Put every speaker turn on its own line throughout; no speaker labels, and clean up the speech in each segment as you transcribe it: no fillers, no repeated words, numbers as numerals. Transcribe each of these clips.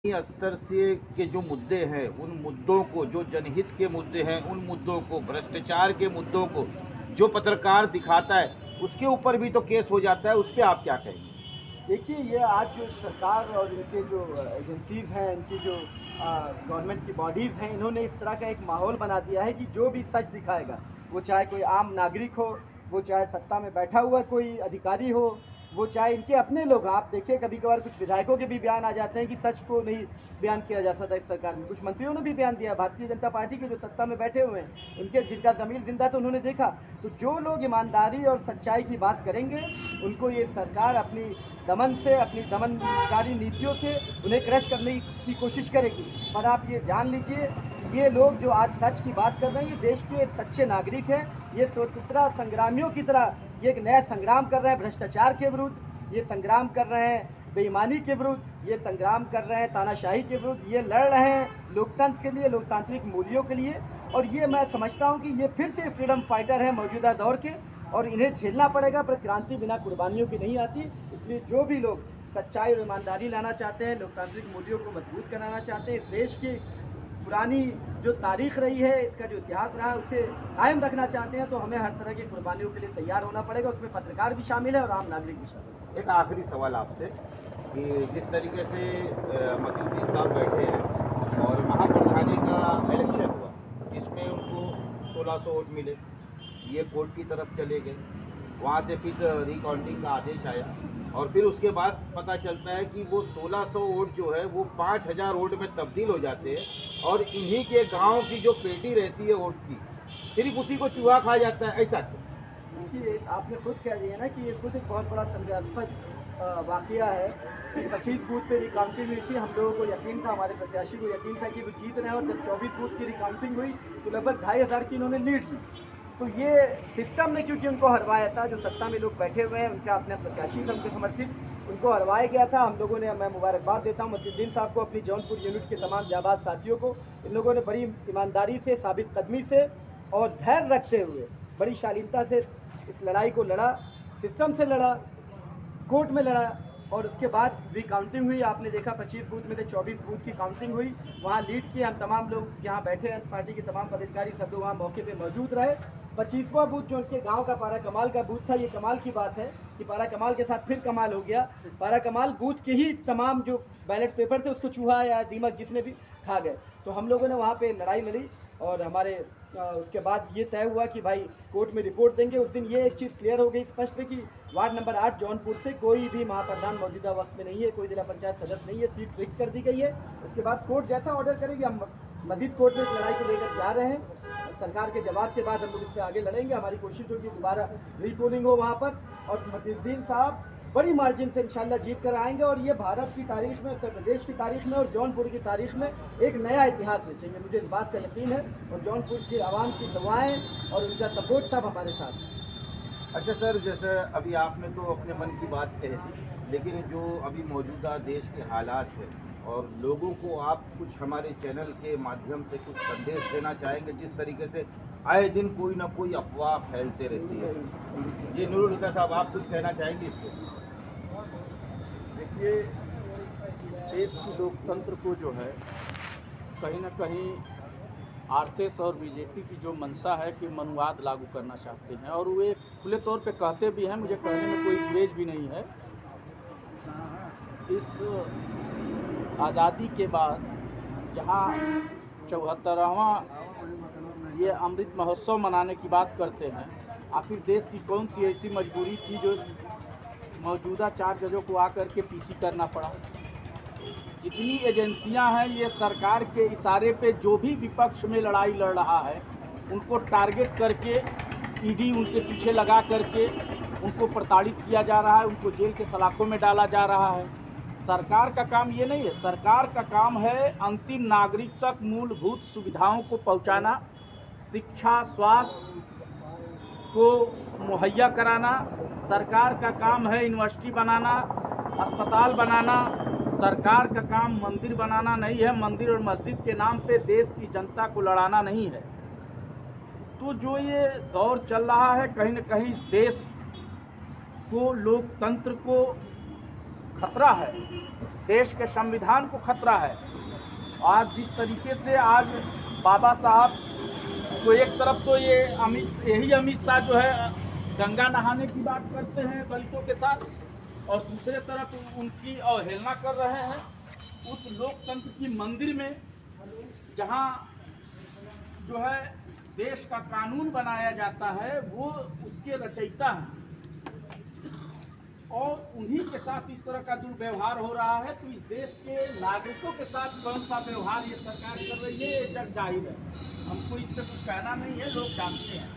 स्तर से के जो मुद्दे हैं, उन मुद्दों को, जो जनहित के मुद्दे हैं, उन मुद्दों को, भ्रष्टाचार के मुद्दों को जो पत्रकार दिखाता है, उसके ऊपर भी तो केस हो जाता है। उस पे आप क्या कहेंगे?
देखिए, ये आज जो सरकार और इनके जो एजेंसीज़ हैं, इनकी जो गवर्नमेंट की बॉडीज़ हैं, इन्होंने इस तरह का एक माहौल बना दिया है कि जो भी सच दिखाएगा, वो चाहे कोई आम नागरिक हो, वो चाहे सत्ता में बैठा हुआ कोई अधिकारी हो, वो चाहे इनके अपने लोग हों। आप देखिए, कभी-कभार कुछ विधायकों के भी बयान आ जाते हैं कि सच को नहीं बयान किया जा सकता इस सरकार में। कुछ मंत्रियों ने भी बयान दिया, भारतीय जनता पार्टी के जो सत्ता में बैठे हुए हैं, उनके जिनका ज़मीर ज़िंदा है तो उन्होंने देखा। तो जो लोग ईमानदारी और सच्चाई की बात करेंगे, उनको ये सरकार अपनी दमन से, अपनी दमनकारी नीतियों से उन्हें क्रश करने की कोशिश करेगी। पर आप ये जान लीजिए, ये लोग जो आज सच की बात कर रहे हैं, ये देश के सच्चे नागरिक हैं। ये स्वतंत्रता संग्रामियों की तरह ये एक नया संग्राम कर रहे हैं भ्रष्टाचार के विरुद्ध, ये संग्राम कर रहे हैं बेईमानी के विरुद्ध, ये संग्राम कर रहे हैं तानाशाही के विरुद्ध, ये लड़ रहे हैं लोकतंत्र के लिए, लोकतांत्रिक मूल्यों के लिए। और ये मैं समझता हूँ कि ये फिर से फ्रीडम फाइटर हैं मौजूदा दौर के, और इन्हें झेलना पड़ेगा। पर क्रांति बिना कुर्बानियों की नहीं आती। इसलिए जो भी लोग सच्चाई और ईमानदारी लाना चाहते हैं, लोकतांत्रिक मूल्यों को मजबूत कराना चाहते हैं, इस देश की पुरानी जो तारीख रही है, इसका जो इतिहास रहा है, उसे कायम रखना चाहते हैं, तो हमें हर तरह की कुर्बानियों के लिए तैयार होना पड़ेगा। उसमें पत्रकार भी शामिल है और आम नागरिक भी शामिल है।
एक आखिरी सवाल आपसे कि जिस तरीके से मतीउद्दीन साहब बैठे हैं और महाप्रधानी का इलेक्शन हुआ, जिसमें उनको 1600 वोट मिले, ये कोर्ट की तरफ चले गए, वहाँ से फिर रिकाउंटिंग का आदेश आया और फिर उसके बाद पता चलता है कि वो 1600 वोट जो है वो 5000 वोट में तब्दील हो जाते हैं और इन्हीं के गांव की जो पेटी रहती है वोट की, सिर्फ उसी को चूहा खा जाता है। ऐसा क्यों?
देखिए, आपने खुद कह दिया ना कि ये खुद एक बहुत बड़ा संदेहास्पद वाक़या है कि 25 बूथ पे रिकाउंटिंग हुई थी। हम लोगों को यकीन था, हमारे प्रत्याशी को यकीन था कि वो जीत रहे हैं, और जब 24 बूथ की रिकाउंटिंग हुई तो लगभग 2500 की इन्होंने लीड ली। तो ये सिस्टम ने क्योंकि उनको हरवाया था, जो सत्ता में लोग बैठे हुए हैं, उनका अपने प्रत्याशी थे, उनके समर्थित, उनको हरवाया गया था। हम लोगों ने, मैं मुबारकबाद देता हूँ मतीउद्दीन साहब को, अपनी जौनपुर यूनिट के तमाम जाबाज साथियों को। इन लोगों ने बड़ी ईमानदारी से, साबित कदमी से और धैर्य रखते हुए बड़ी शालीनता से इस लड़ाई को लड़ा, सिस्टम से लड़ा, कोर्ट में लड़ा। और उसके बाद रिकाउंटिंग हुई। आपने देखा 25 बूथ में से 24 बूथ की काउंटिंग हुई, वहाँ लीड किए। हम तमाम लोग यहाँ बैठे हैं, पार्टी के तमाम पदाधिकारी सब लोग वहाँ मौके पे मौजूद रहे। 25वां बूथ जो उनके गांव का पारा कमाल का बूथ था, ये कमाल की बात है कि पारा कमाल के साथ फिर कमाल हो गया। पारा कमाल बूथ के ही तमाम जो बैलेट पेपर थे उसको चूहा या दीमक जिसने भी खा गए। तो हम लोगों ने वहाँ पे लड़ाई लड़ी और हमारे उसके बाद ये तय हुआ कि भाई कोर्ट में रिपोर्ट देंगे। उस दिन ये एक चीज़ क्लियर हो गई स्पष्ट पे कि वार्ड नंबर 8 जौनपुर से कोई भी महाप्रधान मौजूदा वक्त में नहीं है, कोई जिला पंचायत सदस्य नहीं है, सीट रिक्त कर दी गई है। उसके बाद कोर्ट जैसा ऑर्डर करेगी, हम मजीद कोर्ट में इस लड़ाई को लेकर जा रहे हैं। सरकार के जवाब के बाद हम लोग इस पर आगे लड़ेंगे। हमारी कोशिश होगी दोबारा रीपोलिंग हो वहाँ पर, और मतीउद्दीन साहब बड़ी मार्जिन से इंशाल्लाह जीत कर आएंगे, और ये भारत की तारीख में, उत्तर प्रदेश की तारीख में और जौनपुर की तारीख में एक नया इतिहास रचेंगे। मुझे इस बात का यकीन है, और जौनपुर की आवाम की दुआएं और उनका सपोर्ट सब हमारे साथ है।
अच्छा सर, जैसे अभी आपने तो अपने मन की बात कह दी, लेकिन जो अभी मौजूदा देश के हालात हैं और लोगों को आप कुछ हमारे चैनल के माध्यम से कुछ संदेश देना चाहेंगे, जिस तरीके से आए दिन कोई ना कोई अफवाह फैलते रहती है। जी नूरुल हुदा साहब, आप कुछ कहना चाहेंगे इस पर?
देखिए, इस देश की लोकतंत्र को जो है कहीं ना कहीं आरएसएस और बीजेपी की जो मंशा है कि मनुवाद लागू करना चाहते हैं, और वे खुले तौर पे कहते भी हैं, मुझे कहने में कोई गुरेज भी नहीं है। इस आज़ादी के बाद जहाँ 74वां ये अमृत महोत्सव मनाने की बात करते हैं, आखिर देश की कौन सी ऐसी मजबूरी थी जो मौजूदा 4 जजों को आकर के पीसी करना पड़ा। जितनी एजेंसियां हैं, ये सरकार के इशारे पे जो भी विपक्ष में लड़ाई लड़ रहा है, उनको टारगेट करके ईडी उनके पीछे लगा करके उनको प्रताड़ित किया जा रहा है, उनको जेल के सलाखों में डाला जा रहा है। सरकार का काम ये नहीं है। सरकार का काम है अंतिम नागरिक तक मूलभूत सुविधाओं को पहुंचाना, शिक्षा, स्वास्थ्य को मुहैया कराना। सरकार का काम है यूनिवर्सिटी बनाना, अस्पताल बनाना। सरकार का काम मंदिर बनाना नहीं है। मंदिर और मस्जिद के नाम पे देश की जनता को लड़ाना नहीं है। तो जो ये दौर चल रहा है, कहीं न कहीं इस देश को, लोकतंत्र को खतरा है, देश के संविधान को खतरा है। आज जिस तरीके से आज बाबा साहब तो एक तरफ तो ये अमित शाह जो है गंगा नहाने की बात करते हैं दलितों के साथ, और दूसरे तरफ उनकी अवहेलना कर रहे हैं उस लोकतंत्र की मंदिर में जहां जो है देश का कानून बनाया जाता है, वो उसके रचयिता हैं और उन्हीं के साथ इस तरह का दुर्व्यवहार हो रहा है। तो इस देश के नागरिकों के साथ कौन सा व्यवहार ये सरकार कर रही है, ये जग जाहिर है। हमको इस पर कुछ कहना नहीं है, लोग जानते हैं।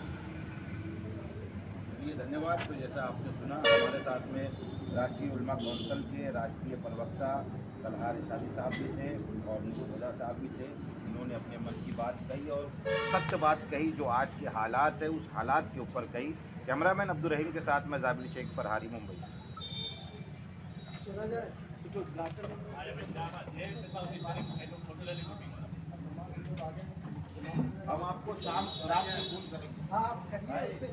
ये धन्यवाद। तो जैसा आपने सुना, हमारे साथ में राष्ट्रीय उलमा कौंसिल के राष्ट्रीय प्रवक्ता तलहार इरशादी साहब भी थे और नीतू हुदा साहब भी थे। इन्होंने अपने मन की बात कही और सत्य बात कही, जो आज के हालात है उस हालात के ऊपर कही। कैमरामैन अब्दुल रहीम के साथ मैं जाबिल शेख, प्रहारी, मुंबई। हम आपको शाम रात में फोन करेंगे।
हाँ, आप कहिए।